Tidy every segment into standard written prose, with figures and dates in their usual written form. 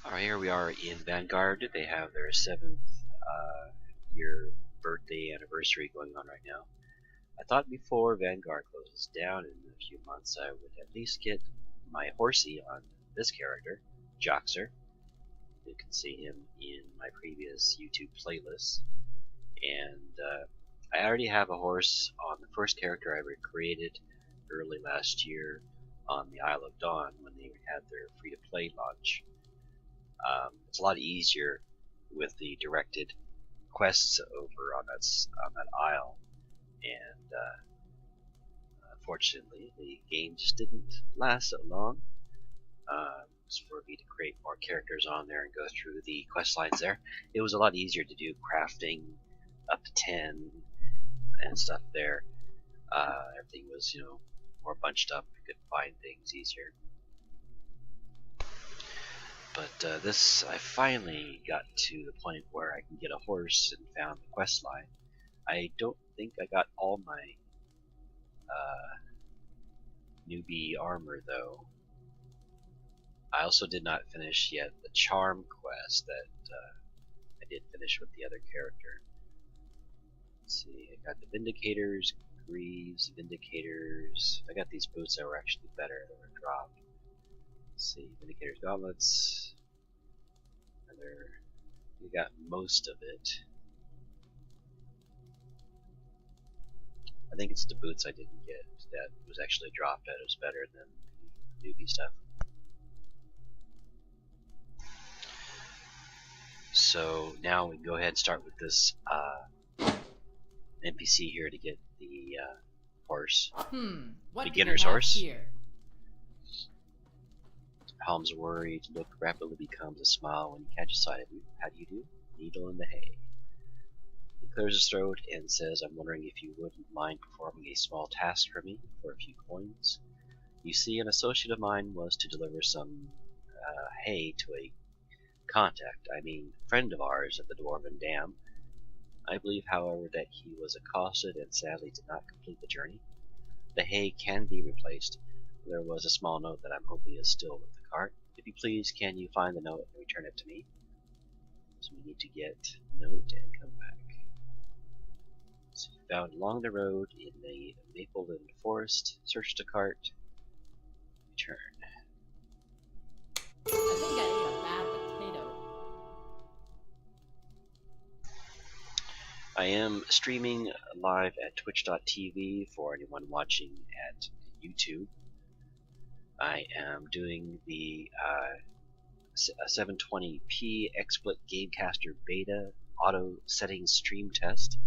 Alright, here we are in Vanguard. They have their 7th year birthday anniversary going on right now. I thought before Vanguard closes down in a few months I would at least get my horsey on this character, Joxer. You can see him in my previous YouTube playlists. And I already have a horse on the first character I created early last year on the Isle of Dawn when they had their free-to-play launch. It's a lot easier with the directed quests over on that isle, and unfortunately the game just didn't last so long. For me to create more characters on there and go through the quest lines there, it was a lot easier to do crafting up to 10 and stuff there. Everything was, more bunched up. You could find things easier. But this, I finally got to the point where I can get a horse and found the quest line. I don't think I got all my newbie armor though. I also did not finish yet the charm quest that I did finish with the other character. Let's see, I got the Vindicators, Greaves, Vindicators. I got these boots that were actually better, that were dropped. Let's see, Vindicator's gauntlets. We got most of it. I think it's the boots I didn't get that was actually dropped. That was better than the newbie stuff. So now we can go ahead and start with this NPC here to get the horse. Beginner's horse. Here? Palms worried, look rapidly becomes a smile when you catch a sight of you. How do you do? Needle in the hay. He clears his throat and says, I'm wondering if you wouldn't mind performing a small task for me for a few coins. You see, an associate of mine was to deliver some hay to a friend of ours at the Dwarven Dam. I believe, however, that he was accosted and sadly did not complete the journey. The hay can be replaced. There was a small note that I'm hoping is still with the cart. If you please, can you find the note and return it to me? So we need to get note and come back. So found along the road in the Mapleland Forest. Search the cart. Return. I think I ate a bad potato. I am streaming live at twitch.tv for anyone watching at YouTube. I am doing the 720p XSplit Gamecaster beta auto settings stream test.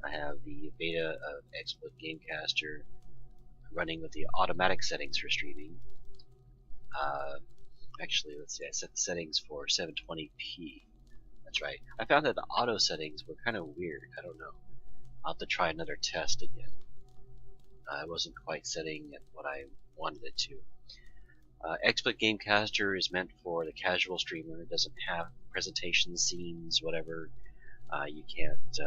I have the beta of XSplit Gamecaster running with the automatic settings for streaming. Actually, let's see, I set the settings for 720p. That's right. I found that the auto settings were kind of weird. I don't know. I'll have to try another test again. I wasn't quite setting at what I wanted it to. XSplit Gamecaster is meant for the casual streamer. It doesn't have presentation scenes, whatever. You can't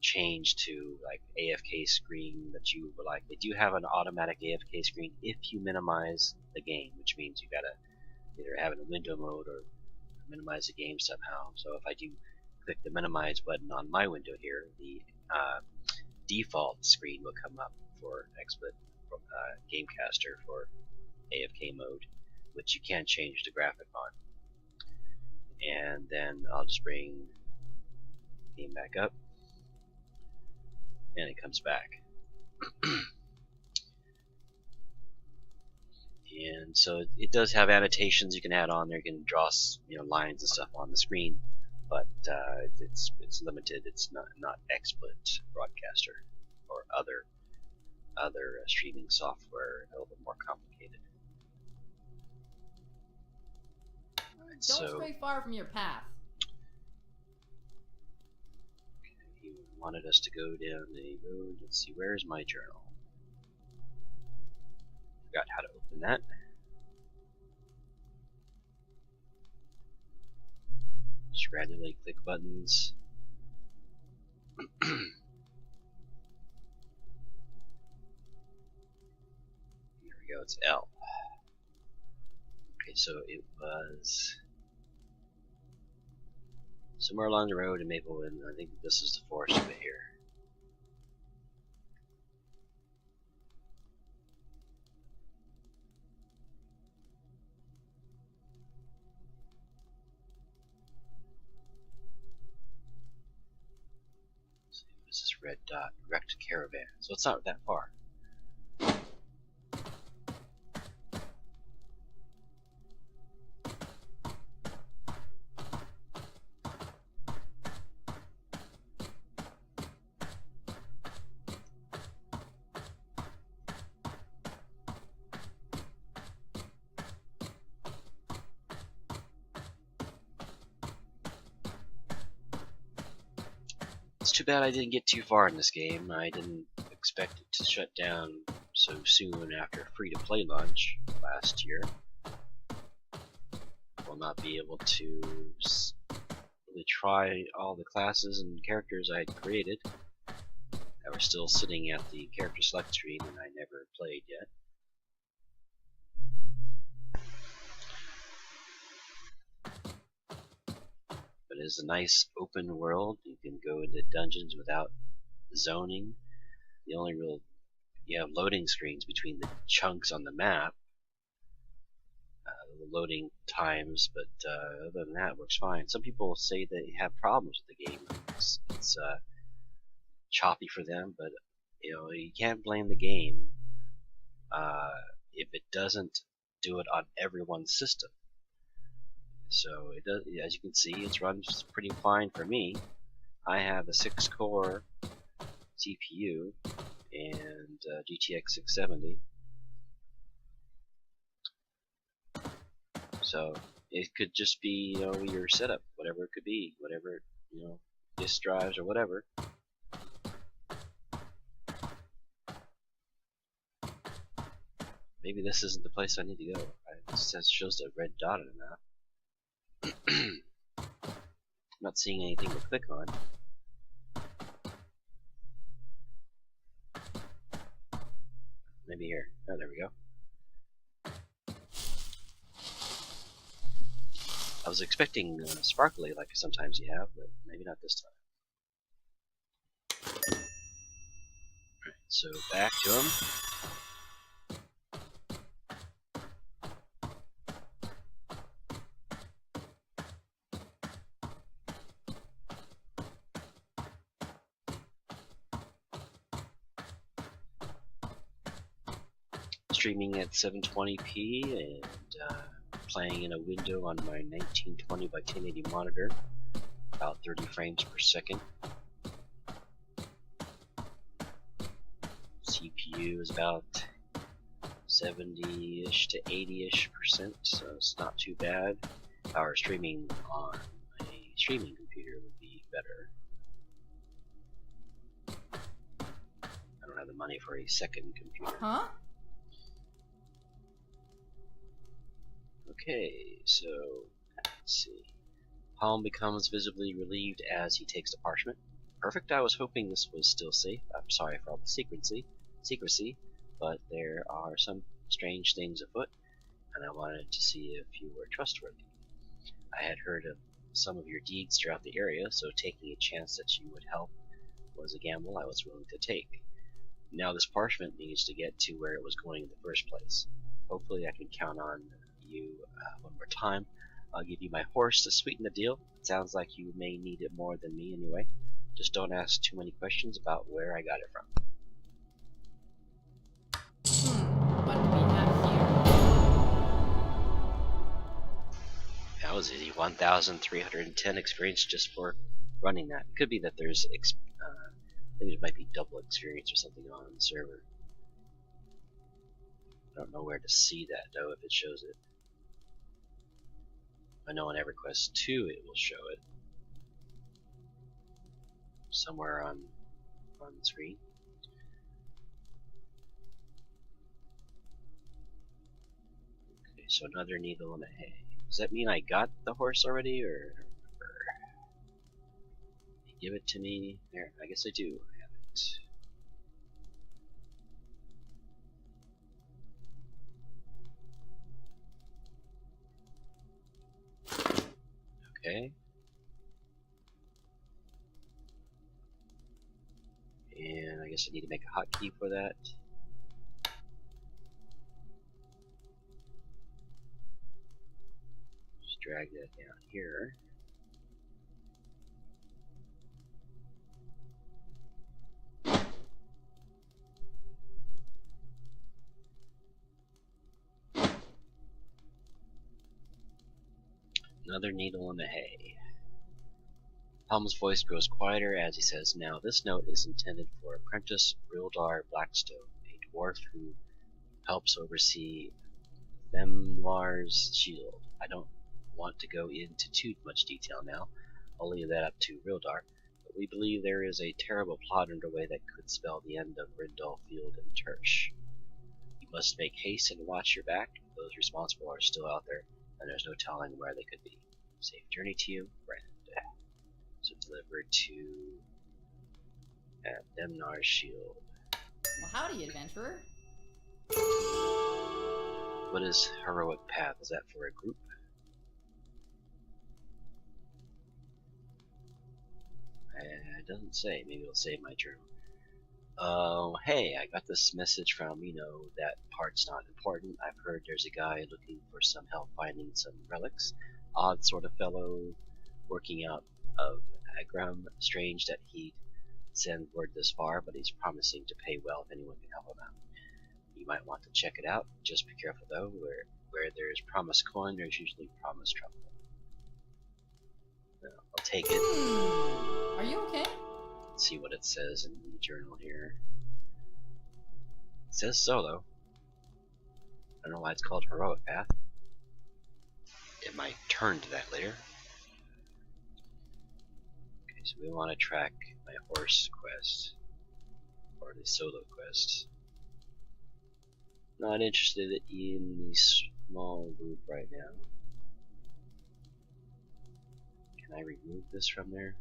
change to like AFK screen that you would like. They do have an automatic AFK screen if you minimize the game, which means you gotta either have it in window mode or minimize the game somehow. So if I do click the minimize button on my window here, the default screen will come up for XSplit Gamecaster for AFK mode, which you can change the graphic on. And then I'll just bring the game back up, and it comes back. And so it does have annotations you can add on there. You can draw lines and stuff on the screen, but it's limited. It's not XSplit Broadcaster or other streaming software, a little bit more complicated. Don't stray far from your path. He wanted us to go down the road. Let's see, where's my journal? Forgot how to open that. Just randomly click buttons. Here we go, it's L. so it was somewhere along the road in Maplewood. I think this is the forest over here. This is red dot, wrecked caravan. So it's not that far. It's too bad I didn't get too far in this game. I didn't expect it to shut down so soon after free-to-play launch last year. Will not be able to really try all the classes and characters I had created that were still sitting at the character select screen and I never played yet. But it is a nice open world. You can go into dungeons without zoning. The only real, you have loading screens between the chunks on the map, the loading times, but other than that, it works fine. Some people say they have problems with the game. It's choppy for them, but you know, you can't blame the game if it doesn't do it on everyone's system. So it does, as you can see, it runs pretty fine for me. I have a 6-core CPU and GTX 670. So it could just be, you know, your setup, whatever it could be, whatever, you know, disk drives or whatever. Maybe this isn't the place I need to go. It says shows a red dot on the map. I'm not seeing anything to click on. Maybe here. Oh, there we go. I was expecting sparkly like sometimes you have, but maybe not this time. Alright, so back to him. Streaming at 720p and playing in a window on my 1920 by 1080 monitor, about 30 frames per second. CPU is about 70-ish to 80-ish%, so it's not too bad. Our streaming on a streaming computer would be better. I don't have the money for a second computer. Huh? Okay, so let's see. Palm becomes visibly relieved as he takes the parchment. Perfect. I was hoping this was still safe. I'm sorry for all the secrecy, but there are some strange things afoot, and I wanted to see if you were trustworthy. I had heard of some of your deeds throughout the area, so taking a chance that you would help was a gamble I was willing to take. Now this parchment needs to get to where it was going in the first place. Hopefully I can count on you one more time. I'll give you my horse to sweeten the deal. It sounds like you may need it more than me anyway. Just don't ask too many questions about where I got it from. What do we have here? That was easy. 1,310 experience just for running that. It could be that there's, I think it might be double experience or something on the server. I don't know where to see that though, if it shows it. I know on EverQuest 2 it will show it. Somewhere on the screen. Okay, so another needle and a hay. Does that mean I got the horse already, or give it to me? There, I guess I do have it. guess I need to make a hotkey for that. Just drag that down here. Another needle in the hay. Helm's voice grows quieter as he says, "Now this note is intended for Apprentice Rildar Blackstone, a dwarf who helps oversee Themlar's shield. I don't want to go into too much detail now. I'll leave that up to Rildar, but we believe there is a terrible plot underway that could spell the end of Rindal Field and Tersh. You must make haste and watch your back. Those responsible are still out there, and there's no telling where they could be. Safe journey to you, friend." So delivered to Themlar's shield. Well, howdy, adventurer. What is heroic path? Is that for a group? It doesn't say. Maybe it'll say in my journal. Hey, I got this message from, that part's not important. I've heard there's a guy looking for some help finding some relics. Odd sort of fellow working out of Agram. Strange that he'd send word this far, but he's promising to pay well if anyone can help him out. You might want to check it out. Just be careful though. Where there's promised coin, there's usually promised trouble. I'll take it. Are you okay? Let's see what it says in the journal here. It says so though. I don't know why it's called heroic path. It might turn to that later. Okay, so we want to track my horse quest, or the solo quest. Not interested in the small group right now. Can I remove this from there?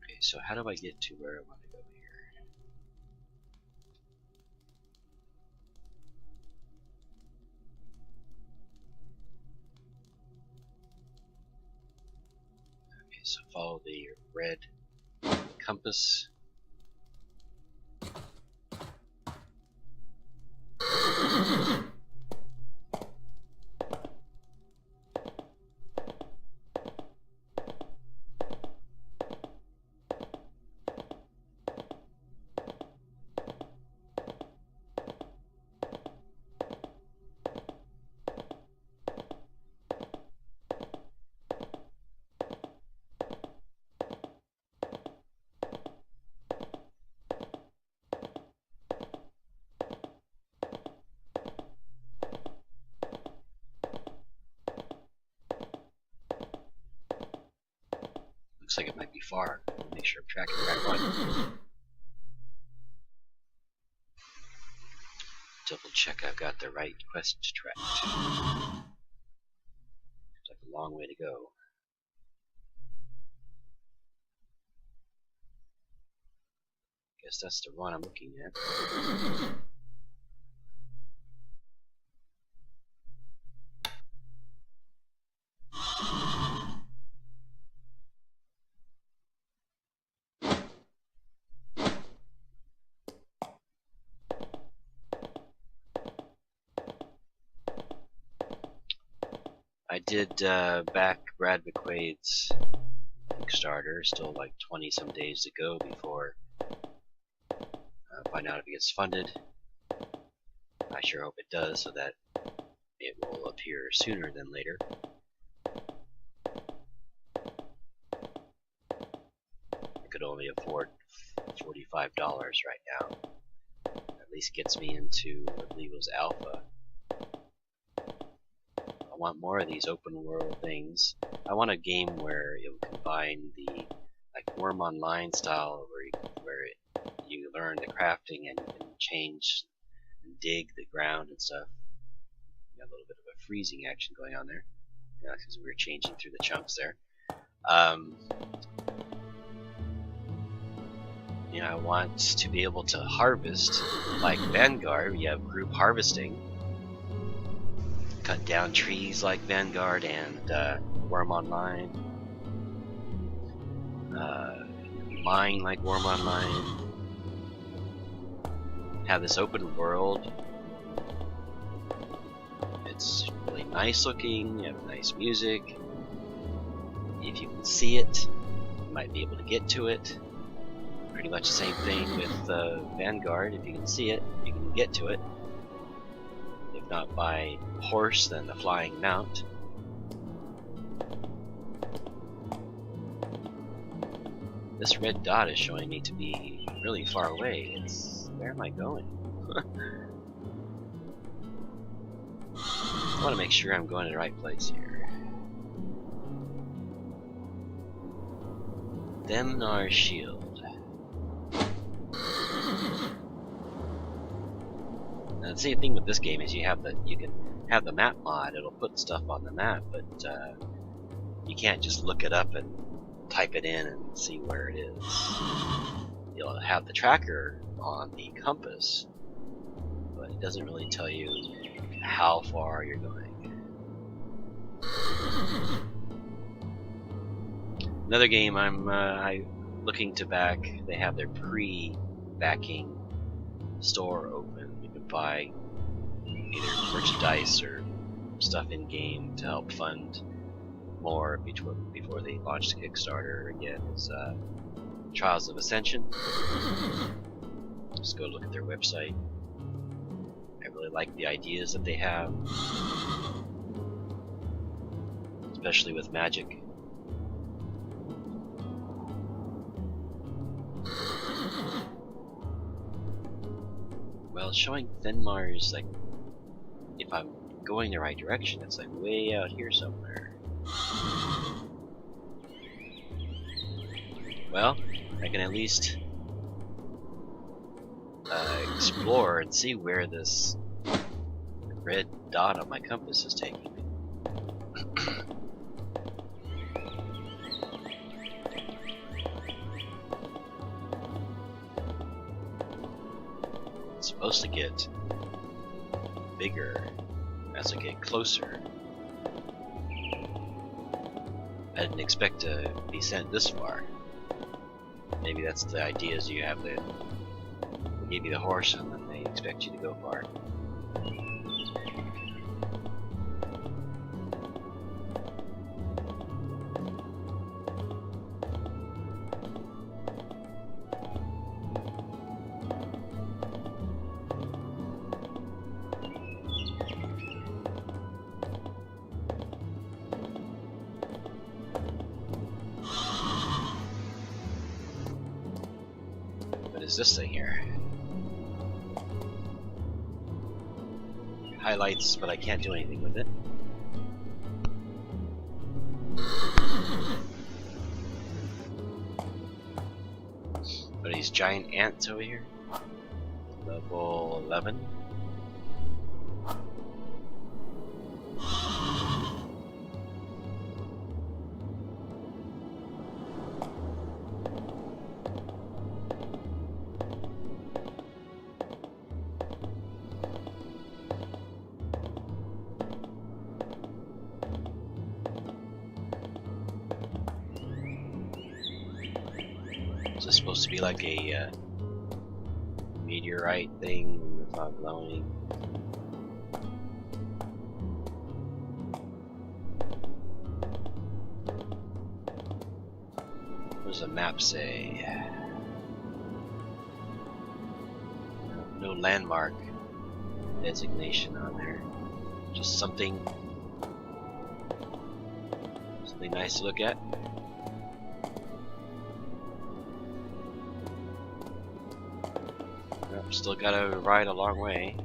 Okay, so how do I get to where I want to go here? Okay, so follow the red compass. Looks like it might be far. I'll make sure I'm tracking the right one. Double check I've got the right quest tracked. Looks like a long way to go. Guess that's the one I'm looking at. I did back Brad McQuaid's Kickstarter, still like 20 some days to go before I find out if it gets funded. I sure hope it does, so that it will appear sooner than later. I could only afford $45 right now. At least gets me into, I believe it was Alpha. I want more of these open world things. I want a game where it will combine the like Worm Online style, where you learn the crafting and you can change and dig the ground and stuff. You got a little bit of a freezing action going on there, because we were changing through the chunks there. I want to be able to harvest like Vanguard. You have group harvesting. cut down trees like Vanguard and Worm Online. Mine like Worm Online. Have this open world. It's really nice looking, you have nice music. If you can see it, you might be able to get to it. Pretty much the same thing with Vanguard. If you can see it, you can get to it. If not by horse, then the flying mount. This red dot is showing me to be really far away. Where am I going? I want to make sure I'm going to the right place here. Themnar Shield. Now the same thing with this game is you can have the map mod. It'll put stuff on the map, but you can't just look it up and type it in and see where it is. You'll have the tracker on the compass, but it doesn't really tell you how far you're going. Another game I'm looking to back. They have their pre-backing store open. You can buy either merchandise or stuff in game to help fund more before they launch the Kickstarter again. Is Trials of Ascension. Just go look at their website. I really like the ideas that they have, especially with magic. Well, it's showing Thenmar's, like, if I'm going the right direction, it's like way out here somewhere. Well, I can at least explore and see where this red dot on my compass is taking me. It's supposed to get bigger as I get closer. I didn't expect to be sent this far. Maybe that's the idea, is you have the they give you the horse and then they expect you to go far. What is this thing here? Highlights, but I can't do anything with it. What are these giant ants over here? Level 11. Is this supposed to be like a meteorite thing that's not glowing? What does the map say? No landmark designation on there. Just something nice to look at. Still gotta ride a long way.